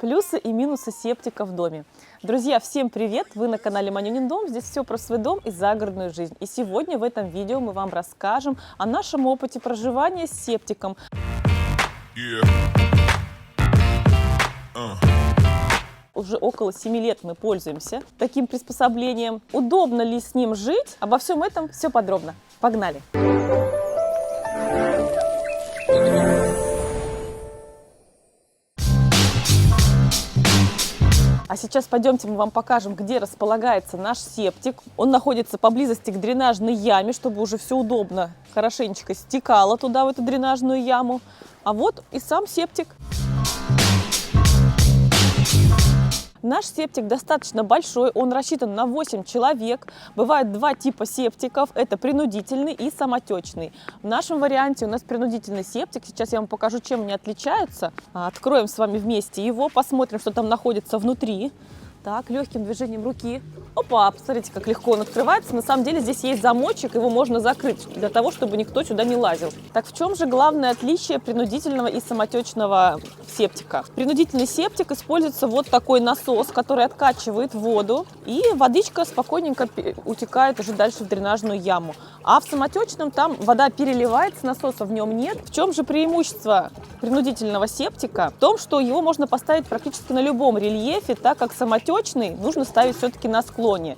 Плюсы и минусы септика в доме. Друзья, всем привет! Вы на канале Манюнин дом. Здесь все про свой дом и загородную жизнь. И сегодня в этом видео мы вам расскажем о нашем опыте проживания с септиком. Уже около 7 лет мы пользуемся таким приспособлением. Удобно ли с ним жить? Обо всем этом все подробно. Погнали! А сейчас пойдемте, мы вам покажем, где располагается наш септик. Он находится поблизости к дренажной яме, чтобы уже все удобно, хорошенечко стекало туда, в эту дренажную яму. А вот и сам септик. Наш септик достаточно большой, он рассчитан на 8 человек. Бывают два типа септиков, это принудительный и самотечный. В нашем варианте у нас принудительный септик. Сейчас я вам покажу, чем они отличаются. Откроем с вами вместе его, посмотрим, что там находится внутри. Так, легким движением руки. Опа, посмотрите, как легко он открывается. На самом деле здесь есть замочек, его можно закрыть, для того, чтобы никто сюда не лазил. Так в чем же главное отличие принудительного и самотечного септика? Принудительный септик используется вот такой насос, который откачивает воду, и водичка спокойненько утекает уже дальше в дренажную яму. А в самотечном там вода переливается, насоса в нем нет. В чем же преимущество принудительного септика? В том, что его можно поставить практически на любом рельефе, так как самотечный нужно ставить все-таки на склоне.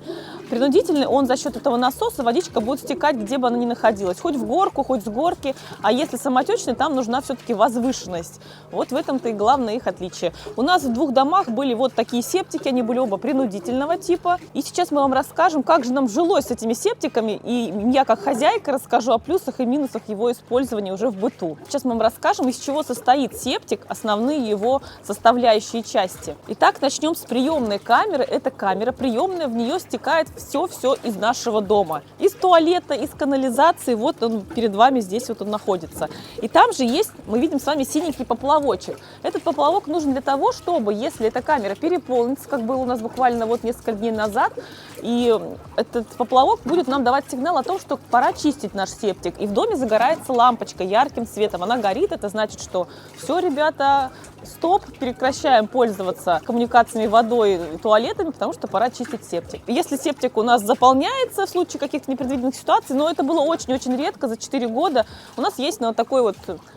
Принудительный, он за счет этого насоса, водичка будет стекать, где бы она ни находилась. Хоть в горку, хоть с горки. А если самотечный, там нужна все-таки возвышенность. Вот в этом-то и главное их отличие. У нас в двух домах были вот такие септики, они были оба принудительного типа. И сейчас мы вам расскажем, как же нам жилось с этими септиками. И я как хозяйка расскажу о плюсах и минусах его использования уже в быту. Сейчас мы вам расскажем, из чего состоит септик, основные его составляющие части. Итак, начнем с приемной камеры. Это камера приемная, в нее стекает все из нашего дома. Из туалета, из канализации, вот он перед вами здесь вот он находится. И там же есть, мы видим с вами синенький поплавочек. Этот поплавок нужен для того, чтобы, если эта камера переполнится, как было у нас буквально вот несколько дней назад, и этот поплавок будет нам давать сигнал о том, что пора чистить наш септик. И в доме загорается лампочка ярким светом. Она горит, это значит, что все, ребята, стоп, прекращаем пользоваться коммуникациями, водой и туалетами, потому что пора чистить септик. Если септик у нас заполняется в случае каких-то непредвиденных ситуаций, но это было очень-очень редко, за 4 года, у нас есть такой вот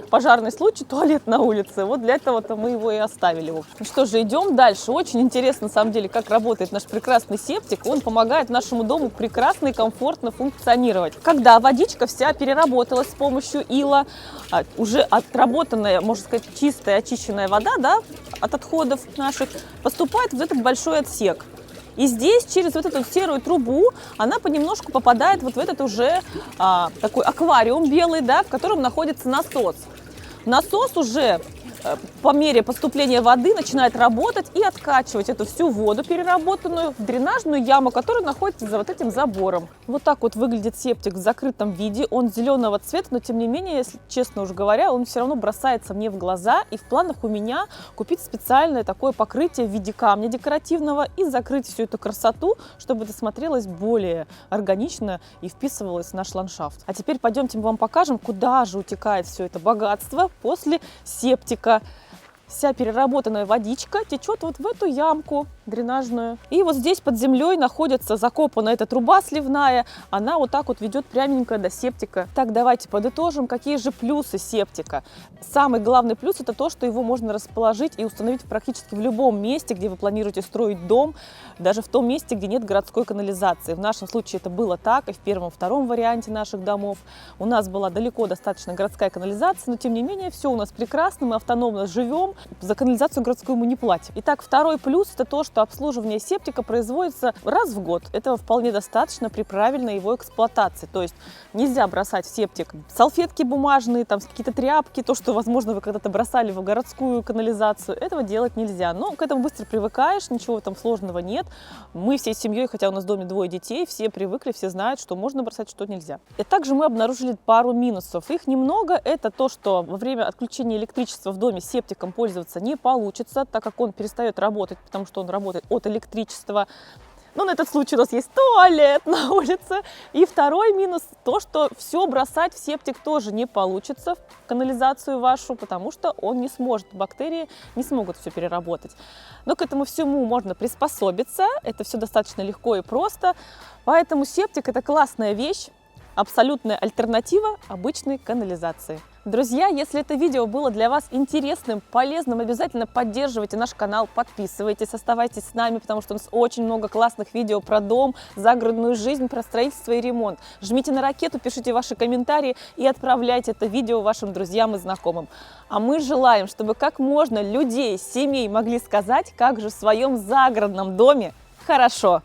пожарный случай, туалет на улице. Вот для этого-то мы его и оставили. Ну что же, идем дальше. Очень интересно, на самом деле, как работает наш прекрасный септик. Он помогает нашему дому прекрасно и комфортно функционировать. Когда водичка вся переработалась с помощью ила, уже отработанная, можно сказать, чистая, очищенная вода, да, от отходов наших, поступает в этот большой отсек. И здесь через вот эту серую трубу она понемножку попадает вот в этот уже такой аквариум белый, да, в котором находится насос. Насос уже по мере поступления воды начинает работать и откачивать эту всю воду переработанную в дренажную яму, которая находится за вот этим забором. Вот так вот выглядит септик в закрытом виде. Он зеленого цвета, но тем не менее, если честно уж говоря, он все равно бросается мне в глаза. И в планах у меня купить специальное такое покрытие в виде камня декоративного и закрыть всю эту красоту, чтобы это смотрелось более органично и вписывалось в наш ландшафт. А теперь пойдемте мы вам покажем, куда же утекает все это богатство после септика. Вся переработанная водичка течет вот в эту ямку дренажную. И вот здесь под землей находится закопана эта труба сливная. Она вот так вот ведет пряменько до септика. Так, давайте подытожим, какие же плюсы септика. Самый главный плюс — это то, что его можно расположить и установить практически в любом месте, где вы планируете строить дом, даже в том месте, где нет городской канализации. В нашем случае это было так и в первом, втором варианте наших домов. У нас была далеко достаточно городская канализация, но тем не менее все у нас прекрасно, мы автономно живем, за канализацию городскую мы не платим. Итак, второй плюс — это то, что обслуживание септика производится раз в год. Этого вполне достаточно при правильной его эксплуатации. То есть нельзя бросать в септик салфетки бумажные, там какие-то тряпки, то, что, возможно, вы когда-то бросали в городскую канализацию. Этого делать нельзя. Но к этому быстро привыкаешь, ничего там сложного нет. Мы всей семьей, хотя у нас в доме 2 детей, все привыкли, все знают, что можно бросать, что нельзя. И также мы обнаружили пару минусов. Их немного. Это то, что во время отключения электричества в доме септиком пользоваться не получится, так как он перестает работать, потому что он работает от электричества. Ну, на этот случай у нас есть туалет на улице. И второй минус – то, что все бросать в септик тоже не получится, в канализацию вашу, потому что он не сможет, бактерии не смогут все переработать. Но к этому всему можно приспособиться, это все достаточно легко и просто. Поэтому септик – это классная вещь, абсолютная альтернатива обычной канализации. Друзья, если это видео было для вас интересным, полезным, обязательно поддерживайте наш канал, подписывайтесь, оставайтесь с нами, потому что у нас очень много классных видео про дом, загородную жизнь, про строительство и ремонт. Жмите на ракету, пишите ваши комментарии и отправляйте это видео вашим друзьям и знакомым. А мы желаем, чтобы как можно людей, семей могли сказать, как же в своем загородном доме хорошо.